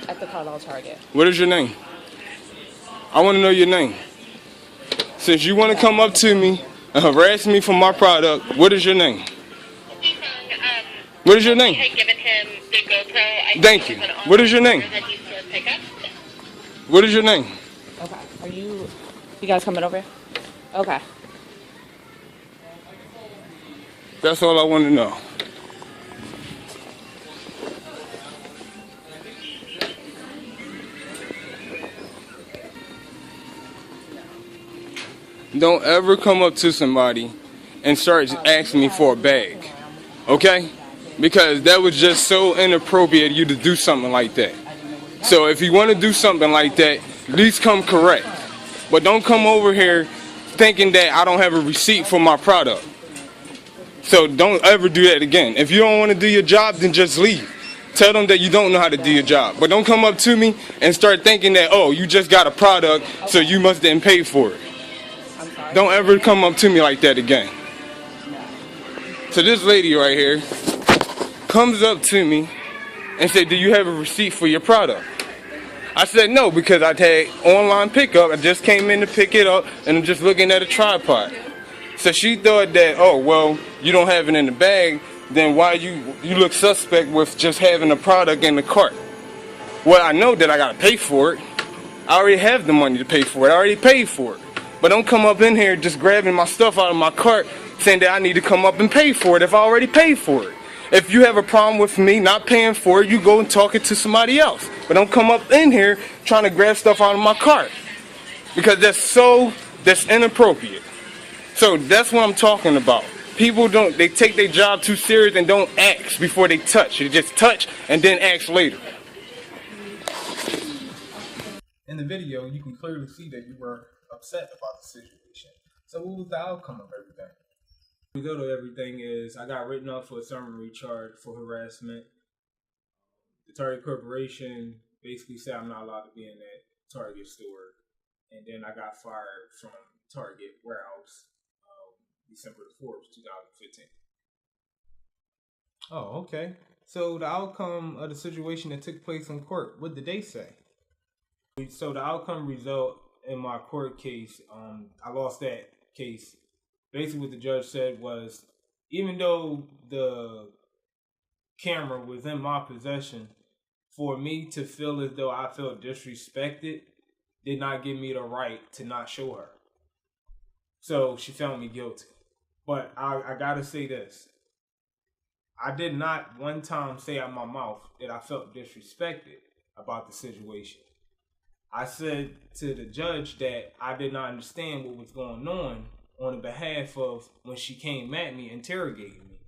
at the Carlisle Target. What is your name? I want to know your name. Since you want to come up to me and harass me for my product, what is your name? What is your name? Thank you. What is your name? What is your name? Okay. Are you guys coming over here? Okay. That's all I want to know. Don't ever come up to somebody and start asking me for a bag, okay? Because that was just so inappropriate of you to do something like that. So if you want to do something like that, at least come correct. But don't come over here thinking that I don't have a receipt for my product. So don't ever do that again. If you don't want to do your job, then just leave. Tell them that you don't know how to do your job. But don't come up to me and start thinking that, oh, you just got a product, so you must didn't pay for it. Don't ever come up to me like that again. So this lady right here comes up to me and said, do you have a receipt for your product? I said no, because I had online pickup. I just came in to pick it up and I'm just looking at a tripod. So she thought that, oh, well, you don't have it in the bag, then why you look suspect with just having a product in the cart? Well, I know that I gotta pay for it. I already have the money to pay for it. I already paid for it. But don't come up in here just grabbing my stuff out of my cart saying that I need to come up and pay for it if I already paid for it. If you have a problem with me not paying for it, you go and talk it to somebody else. But don't come up in here trying to grab stuff out of my cart. Because that's inappropriate. So that's what I'm talking about. People they take their job too serious and don't ask before they touch. They just touch and then ask later. In the video, you can clearly see that you were upset about the situation. So what was the outcome of everything? The result of everything is I got written up for a summary charge for harassment. The Target Corporation basically said I'm not allowed to be in that Target store. And then I got fired from Target warehouse December the 4th, 2015. Oh, okay. So the outcome of the situation that took place in court, what did they say? So the outcome result in my court case, I lost that case. Basically what the judge said was, even though the camera was in my possession, for me to feel as though I felt disrespected did not give me the right to not show her. So she found me guilty. But I gotta say this. I did not one time say out my mouth that I felt disrespected about the situation. I said to the judge that I did not understand what was going on the behalf of when she came at me, interrogating me.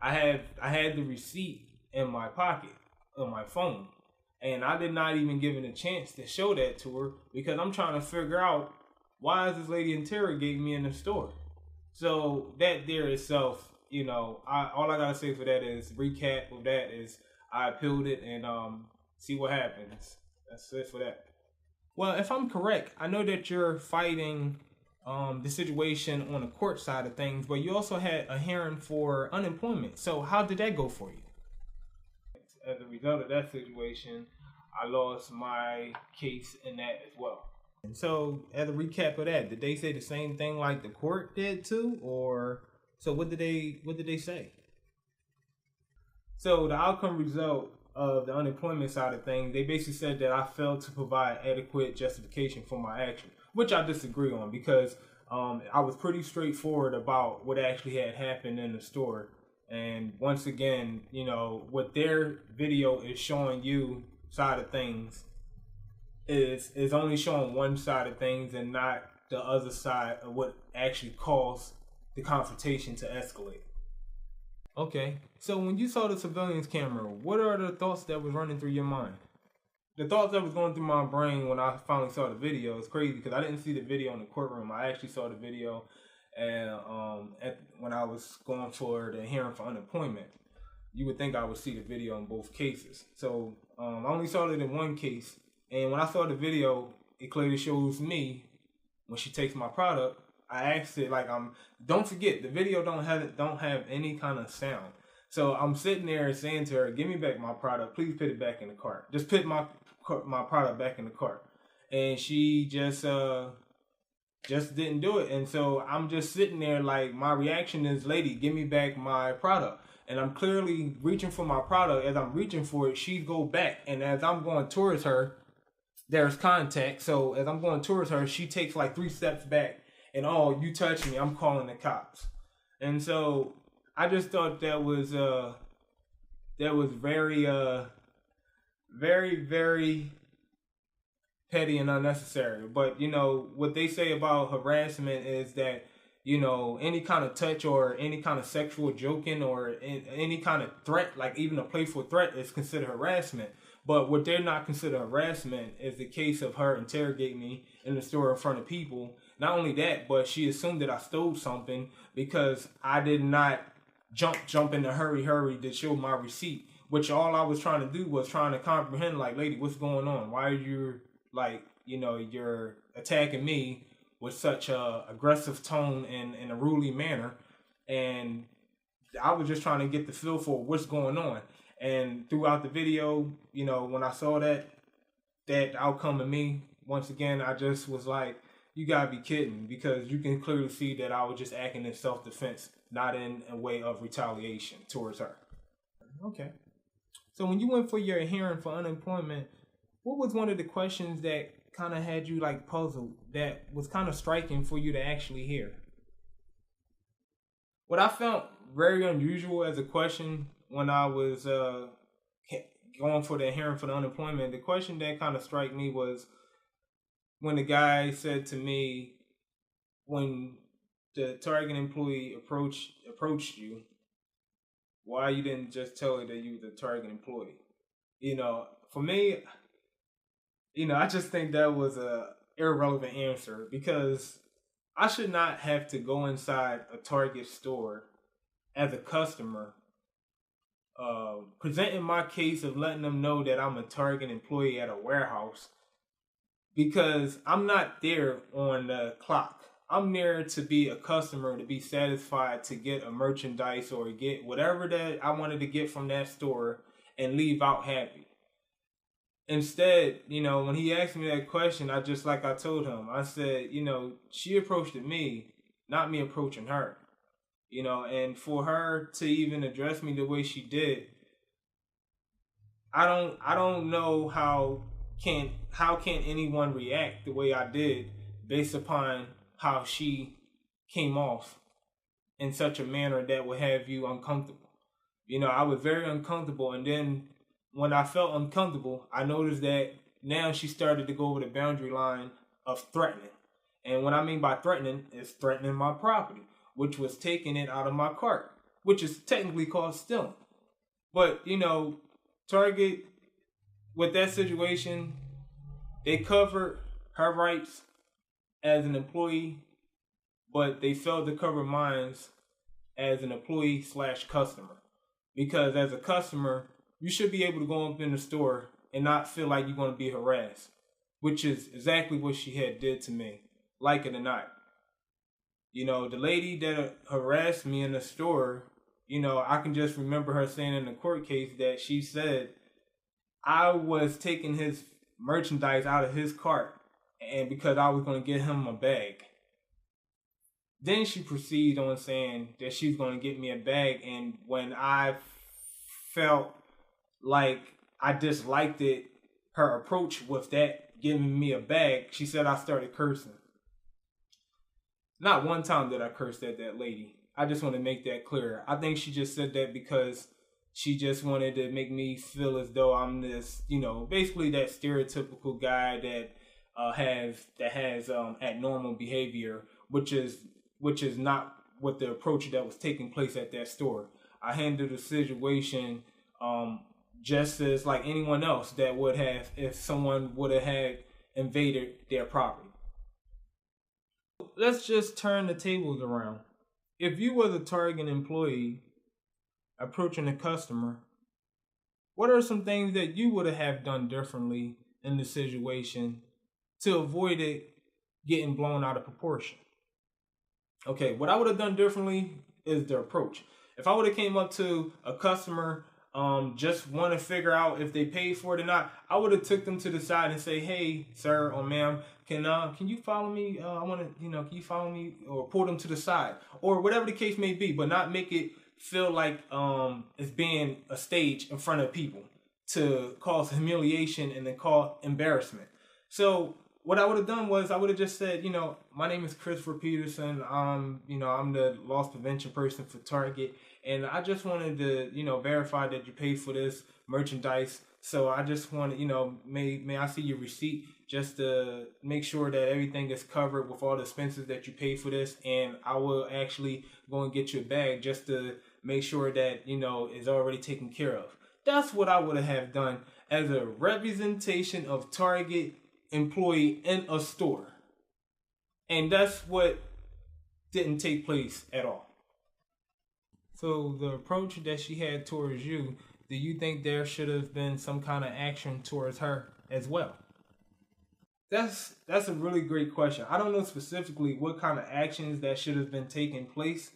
I had the receipt in my pocket on my phone, and I did not even give it a chance to show that to her because I'm trying to figure out why is this lady interrogating me in the store. So that there itself, all I gotta say for that is recap of that is I appealed it and see what happens. That's it for that. Well, if I'm correct, I know that you're fighting the situation on the court side of things, but you also had a hearing for unemployment. So how did that go for you? As a result of that situation, I lost my case in that as well. And so, as a recap of that, did they say the same thing like the court did too, or so? What did they say? So the outcome result of the unemployment side of things, they basically said that I failed to provide adequate justification for my action, which I disagree on because I was pretty straightforward about what actually had happened in the store. And once again, what their video is showing you side of things is only showing one side of things and not the other side of what actually caused the confrontation to escalate. Okay, so when you saw the surveillance camera, what are the thoughts that was running through your mind? The thoughts that was going through my brain when I finally saw the video is crazy because I didn't see the video in the courtroom. I actually saw the video and when I was going for the hearing for unemployment. You would think I would see the video in both cases. So I only saw it in one case. And when I saw the video, it clearly shows me when she takes my product. I asked it don't forget the video don't have any kind of sound. So I'm sitting there saying to her, "Give me back my product. Please put it back in the cart. Just put my product back in the cart." And she just didn't do it. And so I'm just sitting there like, my reaction is, "Lady, give me back my product." And I'm clearly reaching for my product. As I'm reaching for it, she go back, and as I'm going towards her, there's contact. So as I'm going towards her, she takes like 3 steps back, and, "Oh, you touched me, I'm calling the cops." And so I just thought that was very very petty and unnecessary. But what they say about harassment is that any kind of touch or any kind of sexual joking or any kind of threat, like even a playful threat, is considered harassment. But what they're not considered harassment is the case of her interrogating me in the store in front of people. Not only that, but she assumed that I stole something because I did not jump in a hurry to show my receipt. Which all I was trying to do was trying to comprehend, like, "Lady, what's going on? Why are you you're attacking me with such a aggressive tone and in a rude manner?" And I was just trying to get the feel for what's going on. And throughout the video, when I saw that outcome of me, once again, I just was like, you gotta be kidding, because you can clearly see that I was just acting in self-defense, not in a way of retaliation towards her. Okay. So when you went for your hearing for unemployment, what was one of the questions that kind of had you like puzzled, that was kind of striking for you to actually hear? What I found very unusual as a question when I was going for the hearing for the unemployment, the question that kind of struck me was when the guy said to me, when the Target employee approached you, why you didn't just tell her that you were the Target employee? For me, I just think that was a irrelevant answer, because I should not have to go inside a Target store as a customer, presenting my case of letting them know that I'm a Target employee at a warehouse, because I'm not there on the clock. I'm there to be a customer, to be satisfied, to get a merchandise or get whatever that I wanted to get from that store and leave out happy. Instead, when he asked me that question, I told him, I said, she approached me, not me approaching her. And for her to even address me the way she did, I don't know how can anyone react the way I did based upon how she came off in such a manner that would have you uncomfortable. I was very uncomfortable, and then when I felt uncomfortable, I noticed that now she started to go over the boundary line of threatening. And what I mean by threatening is threatening my property, which was taking it out of my cart, which is technically called stealing. But, Target, with that situation, they covered her rights as an employee, but they failed to cover mine as an employee/customer. Because as a customer, you should be able to go up in the store and not feel like you're going to be harassed, which is exactly what she had did to me, like it or not. The lady that harassed me in the store, I can just remember her saying in the court case that she said I was taking his merchandise out of his cart, and because I was going to get him a bag. Then she proceeded on saying that she was going to get me a bag, and when I felt like I disliked her approach with that giving me a bag, she said I started cursing. Not one time did I curse at that lady. I just want to make that clear. I think she just said that because she just wanted to make me feel as though I'm this, basically that stereotypical guy that has abnormal behavior, which is not what the approach that was taking place at that store. I handled the situation just as like anyone else that would have if someone would have had invaded their property. Let's just turn the tables around. If you were the Target employee approaching a customer, what are some things that you would have done differently in the situation to avoid it getting blown out of proportion? Okay, what I would have done differently is the approach. If I would have came up to a customer, just want to figure out if they paid for it or not, I would have took them to the side and say, hey, sir or ma'am, can you follow me? I want to, can you follow me? Or pull them to the side or whatever the case may be, but not make it feel like it's being a stage in front of people to cause humiliation and then cause embarrassment. So what I would have done was I would have just said, my name is Christopher Peterson. I'm the loss prevention person for Target. And I just wanted to, verify that you paid for this merchandise. So I just wanted, may I see your receipt just to make sure that everything is covered with all the expenses that you paid for this. And I will actually go and get you a bag just to make sure that, is already taken care of. That's what I would have done as a representation of Target employee in a store. And that's what didn't take place at all. So the approach that she had towards you, do you think there should have been some kind of action towards her as well? That's a really great question. I don't know specifically what kind of actions that should have been taking place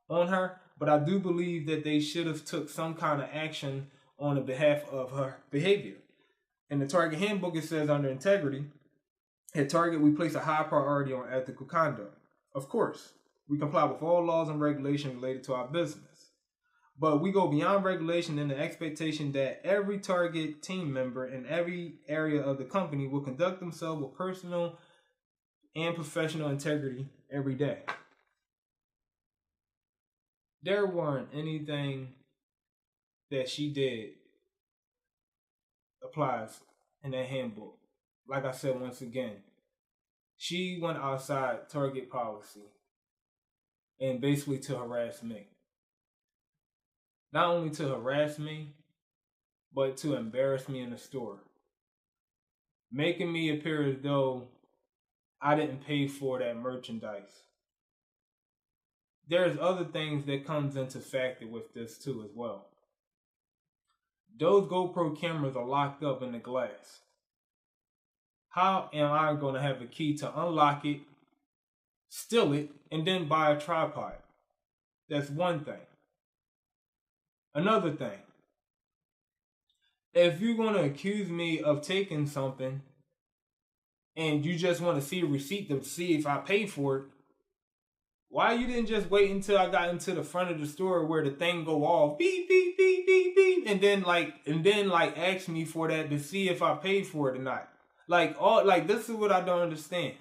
on her, but I do believe that they should have took some kind of action on the behalf of her behavior. In the Target handbook, it says under integrity, at Target, we place a high priority on ethical conduct. Of course, we comply with all laws and regulations related to our business. But we go beyond regulation in the expectation that every Target team member in every area of the company will conduct themselves with personal and professional integrity every day. There weren't anything that she did applies in that handbook. Like I said, once again, she went outside Target policy and basically to harass me. Not only to harass me, but to embarrass me in the store. Making me appear as though I didn't pay for that merchandise. There's other things that comes into factor with this too as well. Those GoPro cameras are locked up in the glass. How am I going to have a key to unlock it, steal it, and then buy a tripod? That's one thing. Another thing. If you're going to accuse me of taking something and you just want to see a receipt to see if I paid for it, why you didn't just wait until I got into the front of the store where the thing go off, beep, beep, beep, beep, beep, and then ask me for that to see if I paid for it or not? This is what I don't understand.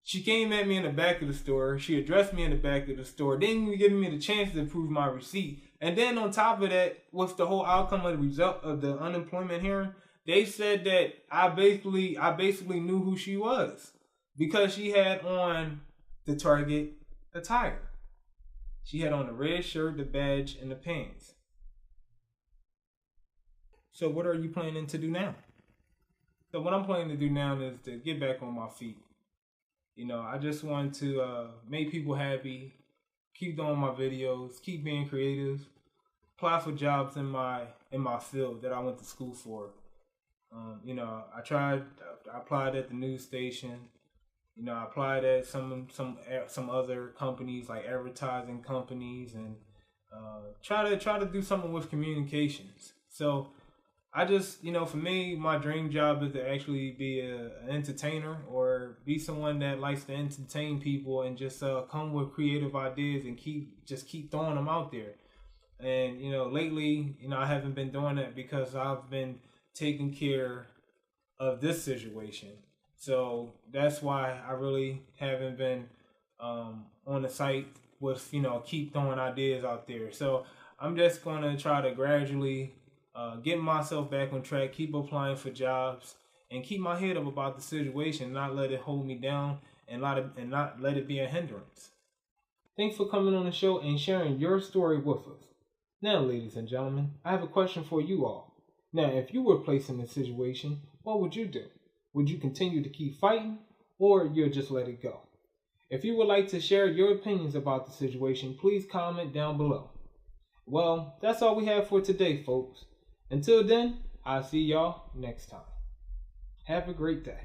She came at me in the back of the store. She addressed me in the back of the store. Didn't even give me the chance to prove my receipt. And then on top of that, with the whole outcome of the result of the unemployment hearing, they said that I basically knew who she was because she had on the Target attire. She had on the red shirt, the badge, and the pants. So what are you planning to do now? So what I'm planning to do now is to get back on my feet. I just want to make people happy, keep doing my videos, keep being creative, apply for jobs in my field that I went to school for. I applied at the news station. I applied at some other companies like advertising companies and try to do something with communications. So I just, for me, my dream job is to actually be an entertainer or be someone that likes to entertain people and just come with creative ideas and keep throwing them out there. And, lately, I haven't been doing that because I've been taking care of this situation. So that's why I really haven't been on the site with, keep throwing ideas out there. So I'm just going to try to gradually get myself back on track, keep applying for jobs, and keep my head up about the situation, not let it hold me down, and not let it be a hindrance. Thanks for coming on the show and sharing your story with us. Now, ladies and gentlemen, I have a question for you all. Now, if you were placed in this situation, what would you do? Would you continue to keep fighting, or you'll just let it go? If you would like to share your opinions about the situation, please comment down below. Well, that's all we have for today, folks. Until then, I'll see y'all next time. Have a great day.